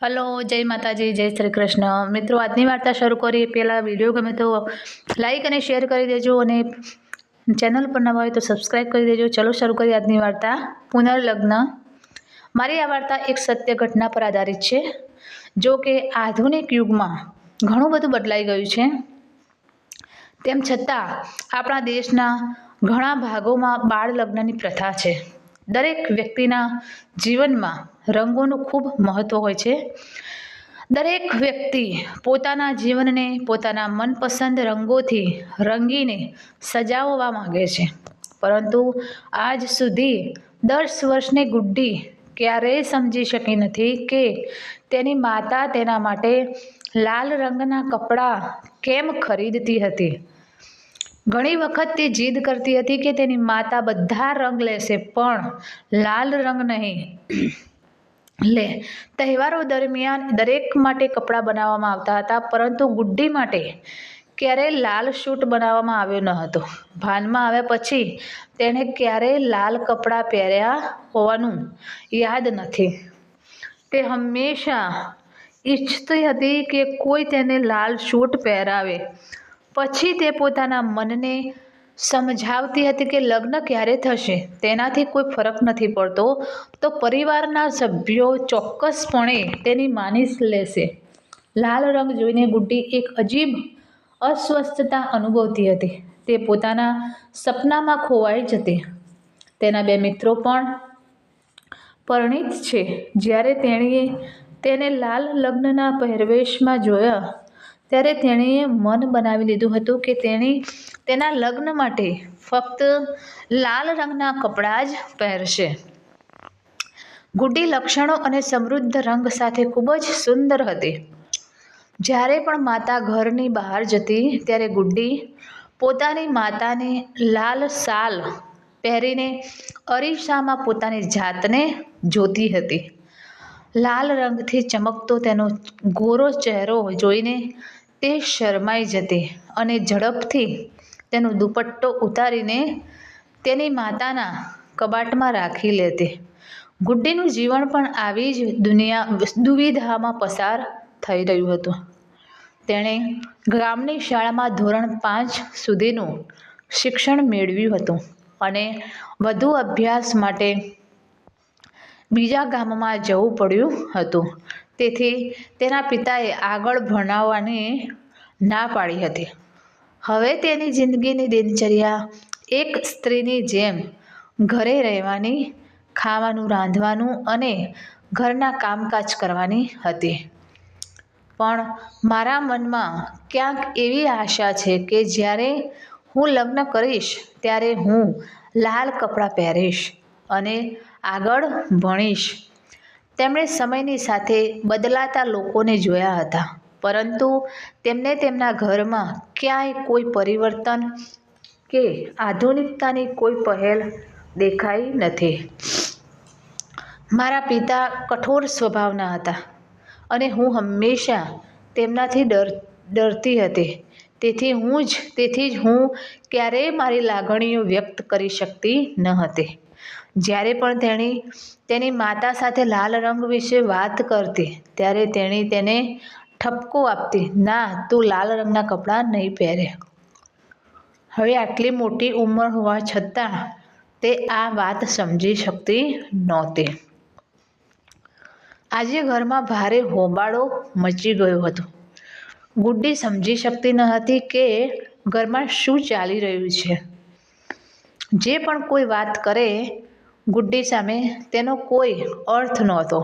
Hello, જય માતાજી, જય શ્રી કૃષ્ણ. મિત્રો, આજની વાર્તા શરૂ કરીએ પહેલાં વિડીયો ગમે તો લાઈક અને શેર કરી દેજો અને ચેનલ પર નવા હોય તો સબસ્ક્રાઈબ કરી દેજો. ચલો શરૂ કરીએ આજની વાર્તા. પુનર્લગ્ન. મારી આ વાર્તા એક સત્ય ઘટના પર આધારિત છે. જો કે આધુનિક યુગમાં ઘણું બધું બદલાઈ ગયું છે, તેમ છતાં આપણા દેશના ઘણા ભાગોમાં બાળ લગ્નની પ્રથા છે. દરેક વ્યક્તિના જીવનમાં રંગોનું ખૂબ મહત્ત્વ હોય છે. દરેક વ્યક્તિ પોતાના જીવનને પોતાના મનપસંદ રંગોથી રંગીને સજાવવા માંગે છે. પરંતુ આજ સુધી 10 વર્ષની ગુડ્ડી ક્યારેય સમજી શકી નથી કે તેની માતા તેના માટે લાલ રંગના કપડાં કેમ ખરીદતી હતી. ઘણી વખત તે જીદ કરતી હતી કે તેની માતા બધા રંગ લેશે પણ લાલ રંગ નહીં લે. તહેવારો દરમિયાન દરેક માટે કપડાં બનાવવામાં આવતા હતા, પરંતુ ગુડ્ડી માટે ક્યારેય લાલ સૂટ બનાવવામાં આવ્યો ન હતો. ભાનમાં આવ્યા પછી તેણે ક્યારેય લાલ કપડાં પહેર્યા હોવાનું યાદ નથી. તે હંમેશા ઈચ્છતી હતી કે કોઈ તેને લાલ સૂટ પહેરાવે. પછી તે પોતાના મનને સમજાવતી હતી કે લગ્ન ક્યારે થશે તેનાથી કોઈ ફરક નથી પડતો, તો પરિવારના સભ્યો ચોક્કસપણે તેની માની લેશે. લાલ રંગ જોઈને ગુડ્ડી એક અજીબ અસ્વસ્થતા અનુભવતી હતી. તે પોતાના સપનામાં ખોવાઈ જતી. તેના 2 મિત્રો પણ પરિણીત છે. જ્યારે તેણીએ તેને લાલ લગ્નના પહેરવેશમાં જોયા ત્યારે તેણીએ મન બનાવી લીધું હતું કે તેણી તેના લગ્ન માટે ફક્ત લાલ રંગના કપડાં જ પહેરશે. ગુડ્ડી લક્ષણો અને સમૃદ્ધ રંગ સાથે ખૂબ જ સુંદર હતી. જ્યારે પણ માતા ઘરની બહાર જતી ત્યારે ગુડ્ડી પોતાની માતાને લાલ શાલ પહેરીને અરીસામાં પોતાની જાતને જોતી હતી. લાલ રંગથી ચમકતો તેનો ગોરો ચહેરો જોઈને તે શરમાઈ જતી અને ઝડપથી તેનો દુપટ્ટો ઉતારીને તેની માતાના કબાટમાં રાખી લેતી. ગુડ્ડીનું જીવન પણ આવી જ દુવિધામાં પસાર થઈ રહ્યું હતું. તેણે ગામની શાળામાં ધોરણ 5 સુધીનું શિક્ષણ મેળવ્યું હતું અને વધુ અભ્યાસ માટે બીજા ગામમાં જવું પડ્યું હતું. તેથી તેના પિતાએ આગળ ભણાવવાની ના પાડી હતી. હવે તેની જિંદગીની દિનચર્યા એક સ્ત્રીની જેમ ઘરે રહેવાની, ખાવાનું રાંધવાનું અને ઘરના કામકાજ કરવાની હતી. પણ મારા મનમાં ક્યાંક એવી આશા છે કે જ્યારે હું લગ્ન કરીશ ત્યારે હું લાલ કપડાં પહેરીશ અને આગળ ભણીશ. તેમણે સમયની સાથે બદલાતા લોકોને જોયા હતા, પરંતુ તેમને તેમના ઘરમાં ક્યાંય કોઈ પરિવર્તન કે આધુનિકતાની કોઈ પહેલ દેખાઈ નથી. મારા પિતા કઠોર સ્વભાવના હતા અને હું હંમેશા તેમનાથી ડરતી હતી. તેથી જ હું ક્યારેય મારી લાગણીઓ વ્યક્ત કરી શકતી ન હતી. જ્યારે પણ તેણી તેની માતા સાથે લાલ રંગ વિશે વાત કરતી ત્યારે તેણી તેને ઠપકો આપતી, "ના, તું લાલ રંગના કપડાં નહીં પહેરે." હવે આટલી મોટી ઉંમર હોવા છતાં તે આ વાત સમજી શકતી નહોતી. આજે ઘરમાં ભારે હોબાળો મચી ગયો હતો. ગુડ્ડી સમજી શકતી ન હતી કે ઘરમાં શું ચાલી રહ્યું છે. જે પણ કોઈ વાત કરે, ગુડ્ડી સામે તેનો કોઈ અર્થ નહોતો.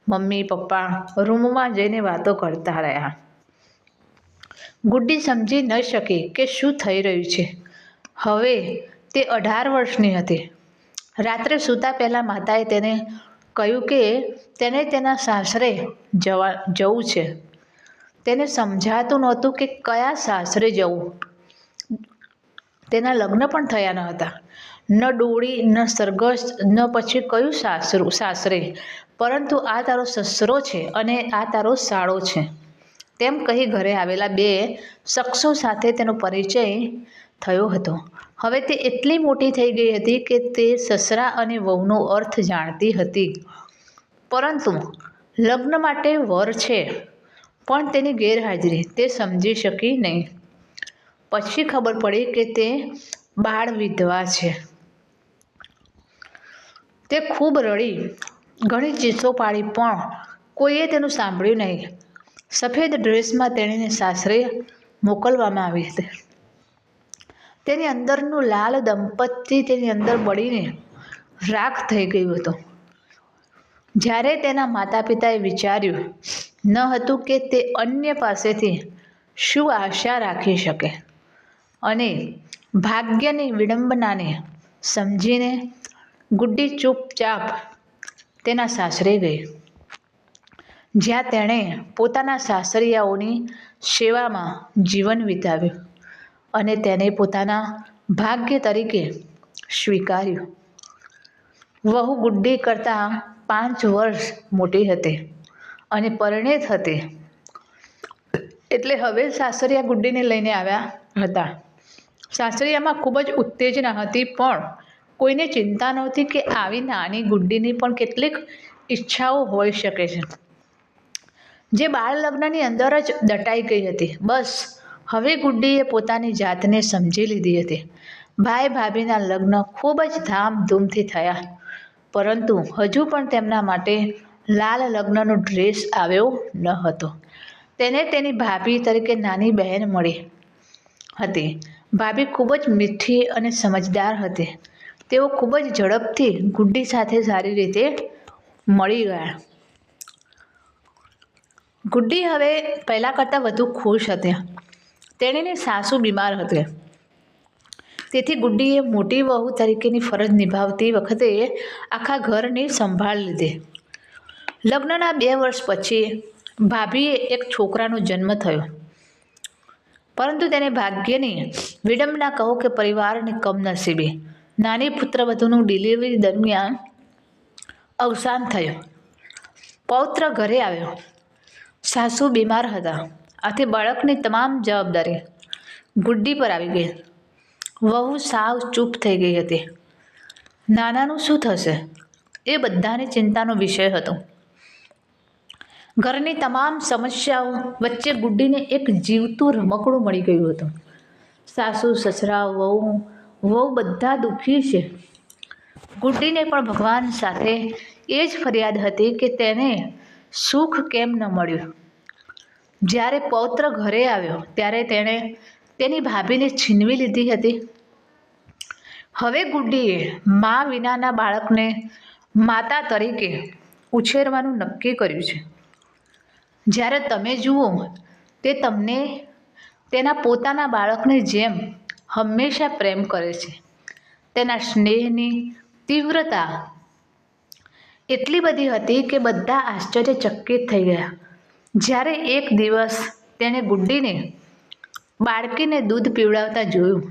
મમ્મી પપ્પા રૂમમાં જઈને વાતો કરતા રહ્યા. ગુડ્ડી સમજી ન શકી કે શું થઈ રહ્યું છે. હવે તે 18 વર્ષની હતી. રાત્રે સૂતા પહેલાં માતાએ તેને કહ્યું કે તેને તેના સાસરે જવું છે. તેને સમજાતું નહોતું કે કયા સાસરે જવું. તેના લગ્ન પણ થયા ન હતા. ન ડોળી, ન સરઘસ, ન પછી કયું સાસરે, પરંતુ આ તારો સસરો છે અને આ તારો સાળો છે. તેમ કહી ઘરે આવેલા 2 શખ્સો સાથે તેનો પરિચય થયો હતો. હવે તે એટલી મોટી થઈ ગઈ હતી કે તે સસરા અને વહુનો અર્થ જાણતી હતી, પરંતુ લગ્ન માટે વર છે, પણ તેની ગેરહાજરી તે સમજી શકી નહીં. પછી ખબર પડી કે તે બાળ વિધવા છે. તે ખૂબ રડી, ઘણી ચીસો પાડી, પણ કોઈએ તેનું સાંભળ્યું નહીં. સફેદ ડ્રેસમાં તેણીને સાસરે મોકલવામાં આવી હતી. તેની અંદરનું લાલ દંપતી તેની અંદર બળીને રાખ થઈ ગયું હતું. જ્યારે તેના માતા પિતાએ વિચાર્યું ન હતું કે તે અન્ય પાસેથી શું આશા રાખી શકે, અને ભાગ્યની વિડંબનાને સમજીને ગુડ્ડી ચૂપચાપ તેના સાસરે ગઈ, જ્યાં તેણે પોતાના સાસરિયાઓની સેવામાં જીવન વિતાવ્યું અને તેને પોતાના ભાગ્ય તરીકે સ્વીકાર્યું. વહુ ગુડ્ડી કરતાં 5 વર્ષ મોટી હતી અને પરિણીત હતી, એટલે હવે સાસરિયા ગુડ્ડીને લઈને આવ્યા હતા. સાસરિયામાં ખૂબ જ ઉત્તેજના હતી, પણ કોઈને ચિંતા નહોતી કે આવી નાની ગુડ્ડીની પણ કેટલીક ઈચ્છાઓ હોઈ શકે છે, જે બાળ લગ્નની અંદર જ દટાઈ ગઈ હતી. બસ હવે ગુડ્ડીએ પોતાની જાતને સમજી લીધી હતી. ભાઈ ભાભીના લગ્ન ખૂબ જ ધામધૂમથી થયા, પરંતુ હજુ પણ તેમના માટે લાલ લગ્નનો ડ્રેસ આવ્યો ન હતો. તેને તેની ભાભી તરીકે નાની બહેન મળી હતી. ભાભી ખૂબ જ મીઠી અને સમજદાર હતી. તેઓ ખૂબ જ ઝડપથી ગુડ્ડી સાથે સારી રીતે મળી ગયા. ગુડ્ડી હવે પહેલાં કરતાં વધુ ખુશ હતી. તેણીની સાસુ બીમાર હતી, તેથી ગુડ્ડીએ મોટી વહુ તરીકેની ફરજ નિભાવતી વખતે આખા ઘરની સંભાળ લીધી. લગ્નના 2 વર્ષ પછી ભાભીએ એક છોકરાનો જન્મ થયો, પરંતુ તેને ભાગ્યની વિડંબના કહો કે પરિવારની કમનસીબી, નાની પુત્રવધૂનું ડિલિવરી દરમિયાન અવસાન થયું. પૌત્ર ઘરે આવ્યો. સાસુ બીમાર હતા, આથી બાળકની તમામ જવાબદારી ગુડ્ડી પર આવી ગઈ. વહુ સાવ ચૂપ થઈ ગઈ હતી. નાનાનું શું થશે એ બધાની ચિંતાનો વિષય હતો. ઘરની તમામ સમસ્યાઓ વચ્ચે ગુડ્ડીને એક જીવતું રમકડું મળી ગયું હતું. સાસુ, સસરા, વહુ બધા દુઃખી છે. ગુડ્ડીને પણ ભગવાન સાથે એ જ ફરિયાદ હતી કે તેને સુખ કેમ ન મળ્યું. જ્યારે પૌત્ર ઘરે આવ્યો ત્યારે તેણે તેની ભાભીને છીનવી લીધી હતી. હવે ગુડ્ડીએ મા વિનાના બાળકને માતા તરીકે ઉછેરવાનું નક્કી કર્યું છે. જ્યારે તમે જુઓ તે તમને તેના પોતાના બાળકની જેમ હંમેશા પ્રેમ કરે છે. તેના સ્નેહની તીવ્રતા એટલી બધી હતી કે બધા આશ્ચર્યચકિત થઈ ગયા. જ્યારે એક દિવસ તેણે ગુડ્ડીને બાળકીને દૂધ પીવડાવતા જોયું.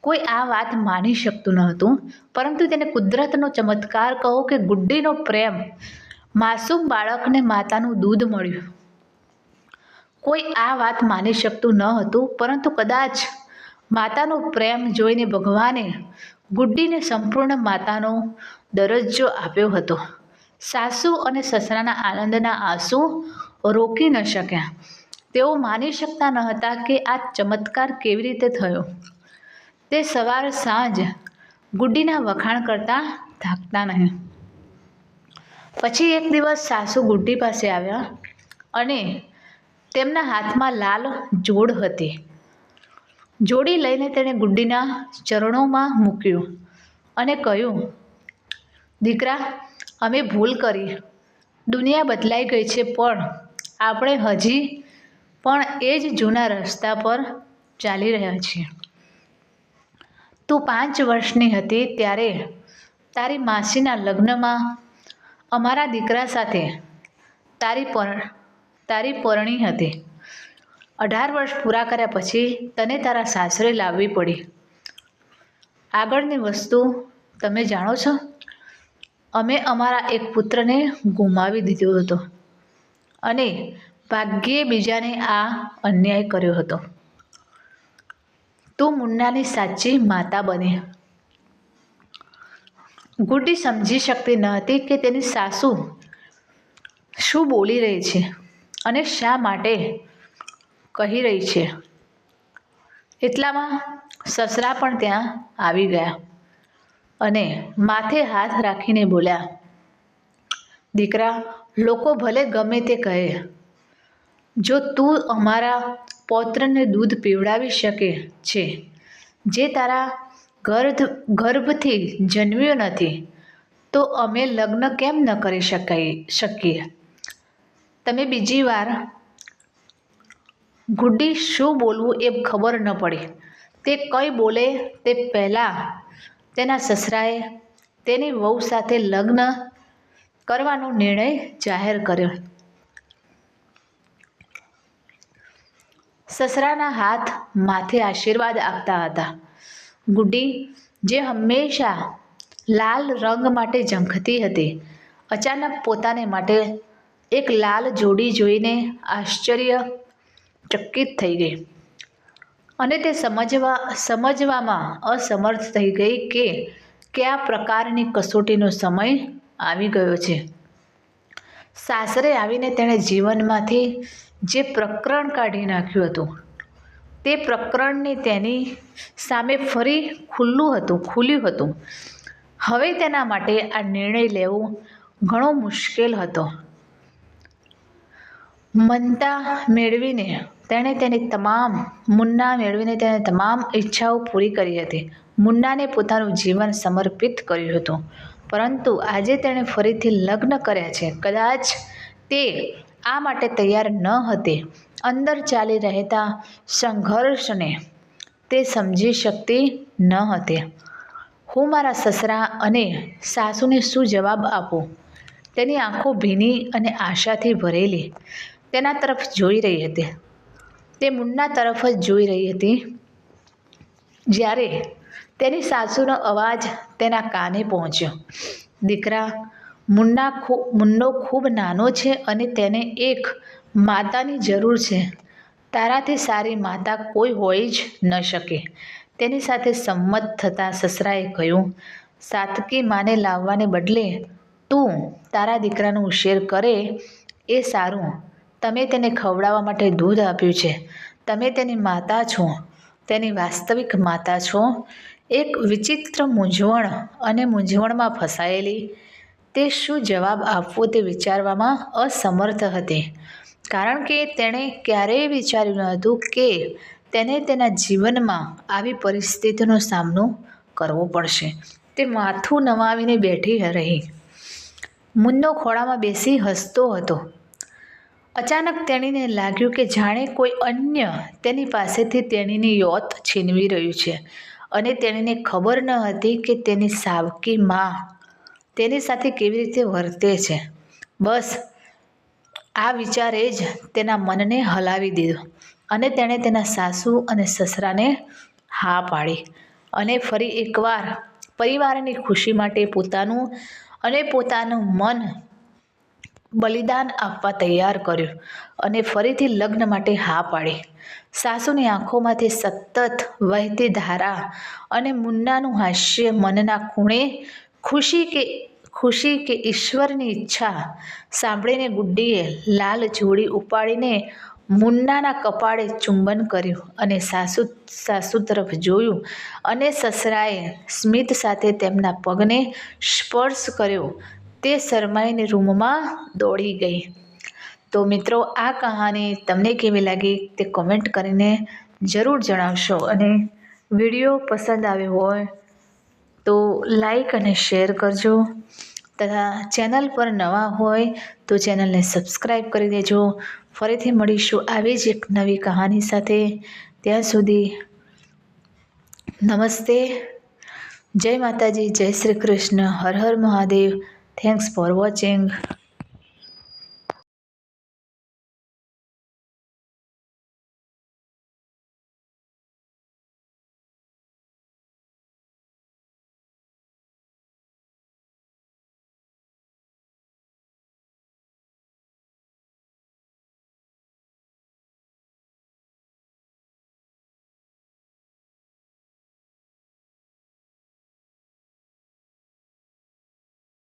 કોઈ આ વાત માની શકતું ન હતું, પરંતુ તેને કુદરતનો ચમત્કાર કહો કે ગુડ્ડીનો પ્રેમ, માસૂમ બાળકને માતાનું દૂધ મળ્યું. કોઈ આ વાત માની શકતું ન હતું, પરંતુ કદાચ માતાનો પ્રેમ જોઈને ભગવાને ગુડ્ડીને સંપૂર્ણ માતાનો દરજ્જો આપ્યો હતો. સાસુ અને સસરાના આનંદના આંસુ રોકી ન શક્યા. તેઓ માની શકતા ન હતા કે આ ચમત્કાર કેવી રીતે થયો. તે સવાર સાંજ ગુડ્ડીના વખાણ કરતા થાકતા નહીં. પછી એક દિવસ સાસુ ગુડ્ડી પાસે આવ્યા અને તેમના હાથમાં લાલ જોડ હતી. જોડી લઈને તેણે ગુડ્ડીના ચરણોમાં મૂક્યું અને કહ્યું, દીકરા, અમે ભૂલ કરી. દુનિયા બદલાઈ ગઈ છે, પણ આપણે હજી પણ એ જ જૂના રસ્તા પર ચાલી રહ્યા છીએ. તું 5 વર્ષની હતી ત્યારે તારી માસીના લગ્નમાં અમારા દીકરા સાથે તારી પરણી હતી. 18 વર્ષ પૂરા કર્યા પછી તને તારા સાસરે લાવવી પડી. આગળની વસ્તુ તમે જાણો છો. અમે અમારા એક પુત્રને ગુમાવી દીધો હતો અને ભાગ્યે બીજાને આ અન્યાય કર્યો હતો. તું મુન્નાની સાચી માતા બની. ગુડ્ડી સમજી શકતી ન હતી કે તેની સાસુ શું શું બોલી રહી છે અને શા માટે કહી રહી છે. એટલામાં સસરા પણ ત્યાં આવી ગયા અને માથે હાથ રાખીને બોલ્યા, દીકરા, લોકો ભલે ગમે તે કહે, જો તું અમારા પૌત્રને દૂધ પીવડાવી શકે છે જે તારા ગર્ભથી જન્મ્યો નથી, તો અમે લગ્ન કેમ ન કરી શકીએ. તમે બીજી વાર ગુડ્ડી શું બોલવું એ ખબર ન પડી. તે કંઈ બોલે તે પહેલાં તેના સસરાએ તેની વહુ સાથે લગ્ન કરવાનો નિર્ણય જાહેર કર્યો. સસરાના હાથ માથે આશીર્વાદ આપતા હતા. ગુડ્ડી, જે હંમેશા લાલ રંગ માટે ઝંખતી હતી, અચાનક પોતાને માટે એક લાલ જોડી જોઈને આશ્ચર્યચકિત થઈ ગઈ અને તે સમજવામાં અસમર્થ થઈ ગઈ કે કયા પ્રકારની કસોટીનો સમય આવી ગયો છે. સાસરે આવીને તેણે જીવનમાંથી જે પ્રકરણ કાઢી નાખ્યું હતું, તે પ્રકરણને તેની સામે ફરી ખુલ્યું હતું. હવે તેના માટે આ નિર્ણય લેવો ઘણો મુશ્કેલ હતો. મુન્ના મેળવીને તેણે તેની તમામ ઈચ્છાઓ પૂરી કરી હતી. મુન્નાને પોતાનું જીવન સમર્પિત કર્યું હતું, પરંતુ આજે તેણે ફરીથી લગ્ન કર્યા છે. કદાચ તે આ માટે તૈયાર ન હતી. અંદર ચાલી રહેતા સંઘર્ષને તે સમજી શકતી ન હતી. હું મારા સસરા અને સાસુને શું જવાબ આપું? તેની આંખો ભીની અને આશાથી ભરેલી તેના તરફ જોઈ રહી હતી. તે મુન્ના તરફ જ જોઈ રહી હતી જ્યારે તેની સાસુનો અવાજ તેના કાને પહોંચ્યો. દીકરા, મુન્નો ખૂબ નાનો છે અને તેને એક માતાની જરૂર છે. તારાથી સારી માતા કોઈ હોઈ જ ન શકે. તેની સાથે સંમત થતાં સસરાએ કહ્યું, સાતકી માને લાવવાને બદલે તું તારા દીકરાનો ઉછેર કરે એ સારું. તમે તેને ખવડાવવા માટે દૂધ આપ્યું છે. તમે તેની માતા છો, તેની વાસ્તવિક માતા છો. એક વિચિત્ર મૂંઝવણમાં ફસાયેલી, તે શું જવાબ આપવો તે વિચારવામાં અસમર્થ હતી, કારણ કે તેણે ક્યારેય વિચાર્યું ન હતું કે તેને તેના જીવનમાં આવી પરિસ્થિતિનો સામનો કરવો પડશે. તે માથું નમાવીને બેઠી રહી. મુન્નો ખોળામાં બેસી હસતો હતો. અચાનક તેણીને લાગ્યું કે જાણે કોઈ અન્ય તેની પાસેથી તેણીની યોત છીનવી રહ્યું છે અને તેણીને ખબર ન હતી કે તેની સાવકી મા તેની સાથે કેવી રીતે વર્તે છે. બસ આ વિચારે જ તેના મનને હલાવી દીધું અને તેણે તેના સાસુ અને સસરાને હા પાડી અને ફરી એકવાર પરિવારની ખુશી માટે પોતાનું મન બલિદાન આપવા તૈયાર કર્યું અને ફરીથી લગ્ન માટે હા પાડી. સાસુની આંખોમાંથી સતત વહેતી ધારા અને મુન્નાનું હાસ્ય મનના ખૂણે ખુશી કે ઈશ્વરની ઈચ્છા સાંભળીને ગુડ્ડીએ લાલ જોડી ઉપાડીને મુન્નાના કપાળે ચુંબન કર્યું અને સાસુ તરફ જોયું અને સસરાએ સ્મિત સાથે તેમના પગને સ્પર્શ કર્યો. તે શરમાઈને રૂમમાં દોડી ગઈ. તો મિત્રો, આ કહાની તમને કેવી લાગી તે કોમેન્ટ કરીને જરૂર જણાવશો અને વિડીયો પસંદ આવ્યો હોય તો લાઈક અને શેર કરજો તથા ચેનલ પર નવા હોય તો ચેનલને સબસ્ક્રાઈબ કરી દેજો. ફરીથી મળીશું આવી જ એક નવી કહાની સાથે. ત્યાં સુધી નમસ્તે, જય માતાજી, જય Shri Krishna, Har Har Mahadev. Thanks for watching.